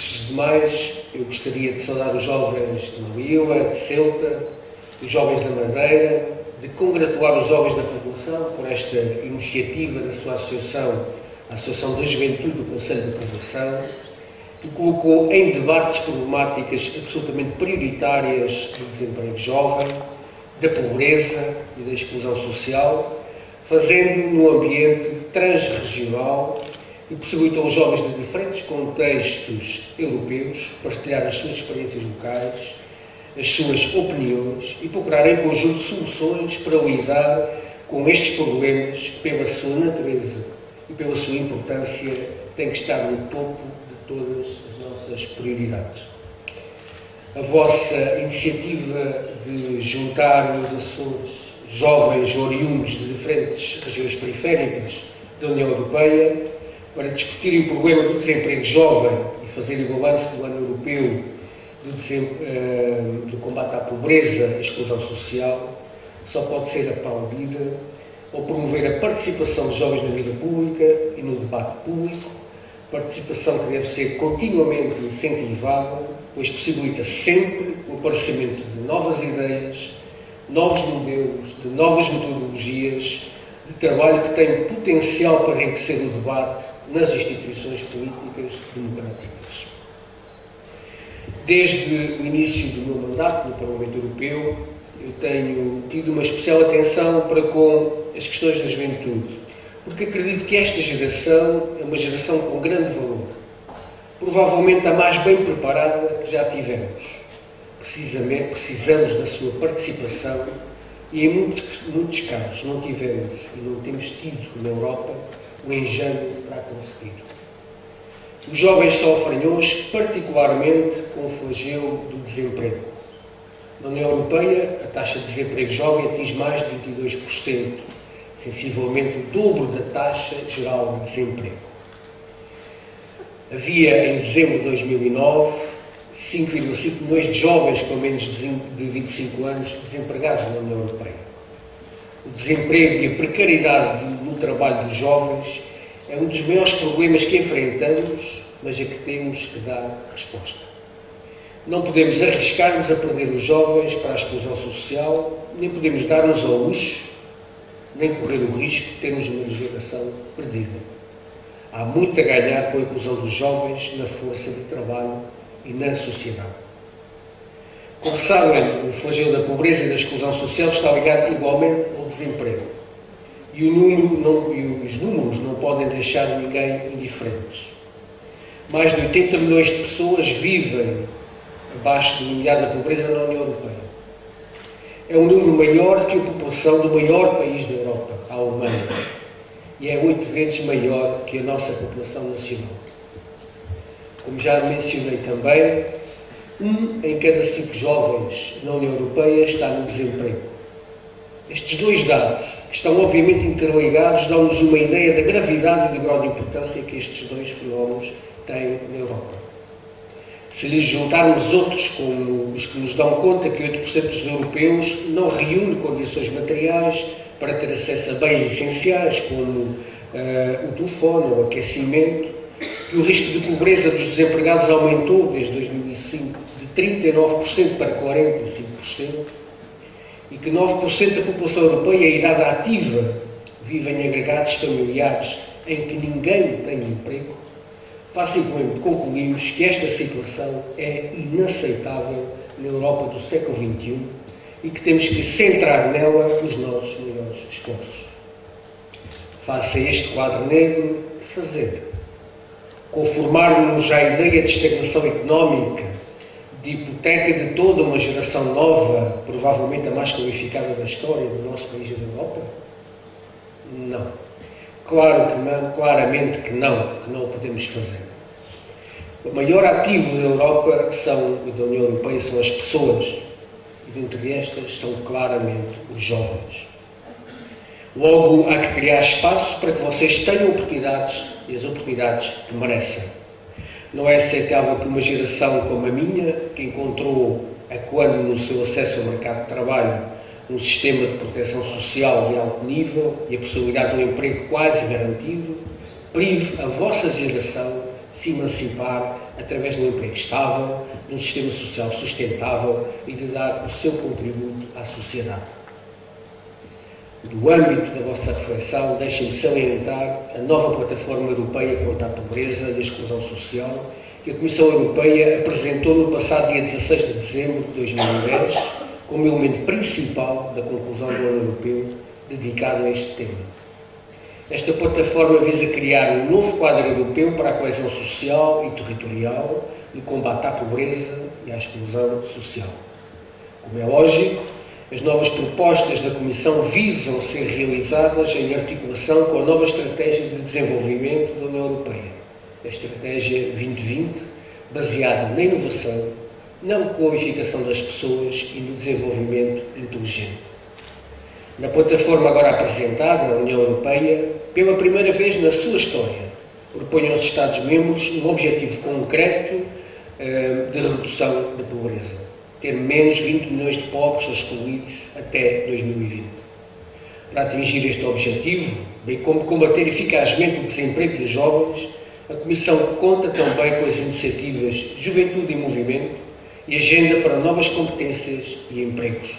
Antes de mais, eu gostaria de saudar os jovens de Melilla, de Ceuta, os jovens da Madeira, de congratular os jovens da Povoação por esta iniciativa da sua associação, a Associação da Juventude do Conselho da Povoação, que colocou em debate problemáticas absolutamente prioritárias do desemprego jovem, da pobreza e da exclusão social, fazendo num ambiente transregional e possibilitou aos jovens de diferentes contextos europeus partilhar as suas experiências locais, as suas opiniões e procurar em conjunto soluções para lidar com estes problemas que, pela sua natureza e pela sua importância, têm que estar no topo de todas as nossas prioridades. A vossa iniciativa de juntar os Açores jovens oriundos de diferentes regiões periféricas da União Europeia para discutirem o problema do desemprego jovem e fazerem o balanço do ano europeu do combate à pobreza e exclusão social, só pode ser aplaudida ao promover a participação de jovens na vida pública e no debate público, participação que deve ser continuamente incentivada, pois possibilita sempre o aparecimento de novas ideias, novos modelos, de novas metodologias de trabalho que têm potencial para enriquecer o debate nas instituições políticas democráticas. Desde o início do meu mandato no Parlamento Europeu, eu tenho tido uma especial atenção para com as questões da juventude, porque acredito que esta geração é uma geração com grande valor, provavelmente a mais bem preparada que já tivemos. Precisamos da sua participação e, em muitos casos, não tivemos e não temos tido na Europa o engenho para a conseguir. Os jovens sofrem hoje particularmente com o flagelo do desemprego. Na União Europeia, a taxa de desemprego jovem atinge mais de 22%, sensivelmente o dobro da taxa geral de desemprego. Havia, em dezembro de 2009, 5,5 milhões de jovens com menos de 25 anos desempregados na União Europeia. O desemprego e a precariedade no trabalho dos jovens é um dos maiores problemas que enfrentamos, mas a que temos que dar resposta. Não podemos arriscar-nos a perder os jovens para a exclusão social, nem podemos dar-nos ao luxo, nem correr o risco de termos uma geração perdida. Há muito a ganhar com a inclusão dos jovens na força de trabalho e na sociedade. Como sabem, o flagelo da pobreza e da exclusão social está ligado igualmente ao desemprego. E os números não podem deixar ninguém indiferentes. Mais de 80 milhões de pessoas vivem abaixo do limiar da pobreza na União Europeia. É um número maior que a população do maior país da Europa, a Alemanha, e é 8 vezes maior que a nossa população nacional. Como já mencionei também, 1 em cada 5 jovens na União Europeia está no desemprego. Estes dois dados, que estão obviamente interligados, dão-nos uma ideia da gravidade e do grau de importância que estes dois fenómenos têm na Europa. Se lhes juntarmos outros, como os que nos dão conta que 8% dos europeus não reúne condições materiais para ter acesso a bens essenciais, como o telefone ou o aquecimento, que o risco de pobreza dos desempregados aumentou desde 2005 de 39% para 45%, e que 9% da população europeia em idade ativa vive em agregados familiares em que ninguém tem emprego, facilmente concluímos que esta situação é inaceitável na Europa do século XXI e que temos que centrar nela os nossos maiores esforços. Face a este quadro negro, fazer? Conformar-nos à ideia de estagnação económica, de hipoteca de toda uma geração nova, provavelmente a mais qualificada da história do nosso país e da Europa? Não. Claro que não, claramente que não o podemos fazer. O maior ativo da Europa e da União Europeia são as pessoas, e dentre estas são claramente os jovens. Logo, há que criar espaço para que vocês tenham oportunidades e as oportunidades que merecem. Não é aceitável que uma geração como a minha, que encontrou, quando no seu acesso ao mercado de trabalho, um sistema de proteção social de alto nível e a possibilidade de um emprego quase garantido, prive a vossa geração se emancipar através de um emprego estável, de um sistema social sustentável e de dar o seu contributo à sociedade. No âmbito da vossa reflexão, deixem-me salientar a nova plataforma europeia contra a pobreza e a exclusão social que a Comissão Europeia apresentou no passado dia 16 de dezembro de 2010 como elemento principal da conclusão do ano europeu dedicado a este tema. Esta plataforma visa criar um novo quadro europeu para a coesão social e territorial no combate à pobreza e à exclusão social. Como é lógico, as novas propostas da Comissão visam ser realizadas em articulação com a nova Estratégia de Desenvolvimento da União Europeia, a Estratégia 2020, baseada na inovação, na qualificação das pessoas e no desenvolvimento inteligente. Na plataforma agora apresentada, a União Europeia, pela primeira vez na sua história, propõe aos Estados-membros um objetivo concreto de redução da pobreza. Ter menos 20 milhões de pobres ou excluídos até 2020. Para atingir este objetivo, bem como combater eficazmente o desemprego dos jovens, a Comissão conta também com as iniciativas Juventude em Movimento e Agenda para Novas Competências e Empregos.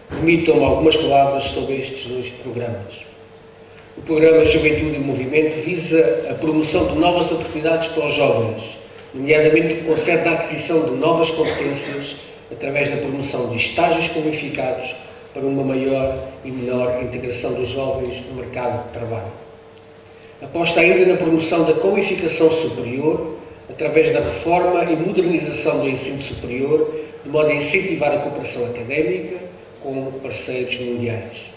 Permitam-me algumas palavras sobre estes dois programas. O programa Juventude em Movimento visa a promoção de novas oportunidades para os jovens, nomeadamente o que concerne a aquisição de novas competências através da promoção de estágios qualificados para uma maior e melhor integração dos jovens no mercado de trabalho. Aposta ainda na promoção da qualificação superior através da reforma e modernização do ensino superior, de modo a incentivar a cooperação académica com parceiros mundiais.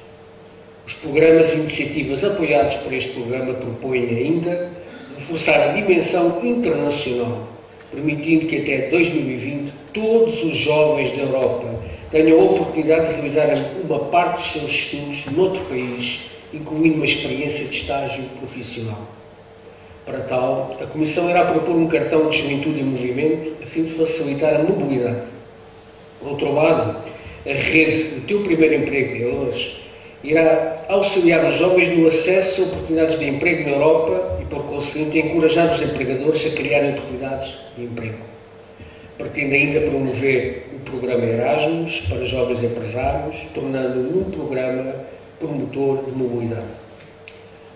Os programas e iniciativas apoiados por este programa propõem ainda reforçar a dimensão internacional, permitindo que até 2020 todos os jovens da Europa tenham a oportunidade de realizar uma parte dos seus estudos noutro país, incluindo uma experiência de estágio profissional. Para tal, a Comissão irá propor um cartão de juventude em movimento a fim de facilitar a mobilidade. Por outro lado, a rede do Teu Primeiro Emprego de hoje irá auxiliar os jovens no acesso a oportunidades de emprego na Europa e, por conseguinte, encorajar os empregadores a criarem oportunidades de emprego. Pretende ainda promover o programa Erasmus para jovens empresários, tornando-o um programa promotor de mobilidade.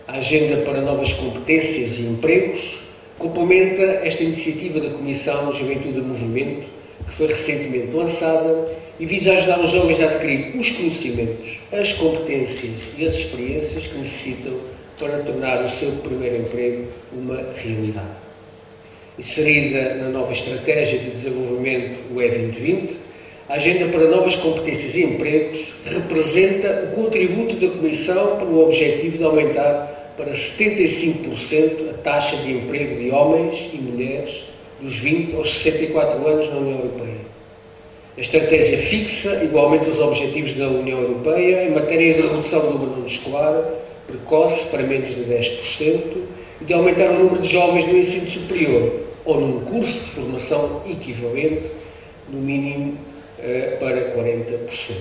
A Agenda para Novas Competências e Empregos complementa esta iniciativa da Comissão Juventude em Movimento, que foi recentemente lançada e visa ajudar os jovens a adquirir os conhecimentos, as competências e as experiências que necessitam para tornar o seu primeiro emprego uma realidade. Inserida na nova Estratégia de Desenvolvimento UE 2020, a Agenda para Novas Competências e Empregos representa o contributo da Comissão para o objetivo de aumentar para 75% a taxa de emprego de homens e mulheres dos 20 aos 64 anos na União Europeia. A estratégia fixa igualmente os objetivos da União Europeia em matéria de redução do abandono escolar precoce para menos de 10% e de aumentar o número de jovens no ensino superior ou num curso de formação equivalente, no mínimo para 40%.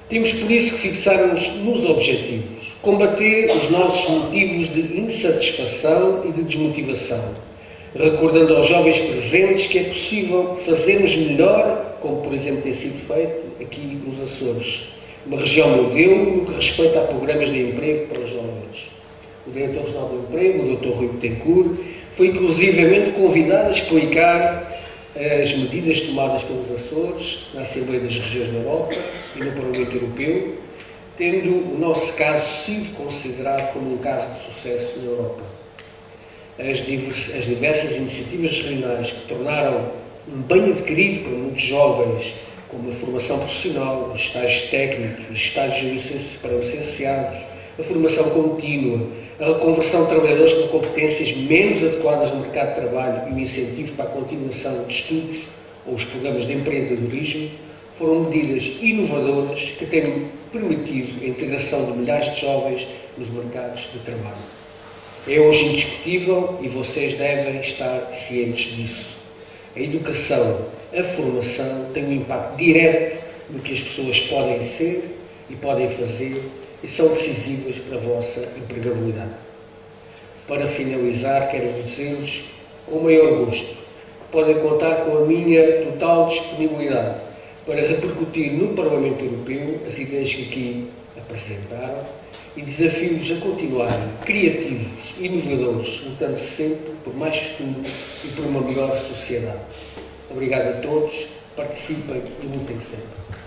Temos por isso que fixar-nos nos objetivos, combater os nossos motivos de insatisfação e de desmotivação, recordando aos jovens presentes que é possível fazermos melhor, como por exemplo tem sido feito aqui nos Açores, uma região modelo no que respeita a programas de emprego para os jovens. O Diretor Regional do Emprego, o Dr. Rui Betancourt, foi inclusivamente convidado a explicar as medidas tomadas pelos Açores na Assembleia das Regiões da Europa e no Parlamento Europeu, tendo o nosso caso sido considerado como um caso de sucesso na Europa. As diversas iniciativas regionais que tornaram um bem adquirido para muitos jovens, como a formação profissional, os estágios técnicos, os estágios para licenciados, a formação contínua, a reconversão de trabalhadores com competências menos adequadas no mercado de trabalho e o incentivo para a continuação de estudos ou os programas de empreendedorismo, foram medidas inovadoras que têm permitido a integração de milhares de jovens nos mercados de trabalho. É hoje indiscutível e vocês devem estar cientes disso. A educação, a formação têm um impacto direto no que as pessoas podem ser e podem fazer e são decisivas para a vossa empregabilidade. Para finalizar, quero dizer-vos com o maior gosto: podem contar com a minha total disponibilidade para repercutir no Parlamento Europeu as ideias que aqui apresentaram e desafio-vos a continuarem criativos, inovadores, lutando sempre por mais futuro e por uma melhor sociedade. Obrigado a todos, participem e lutem sempre.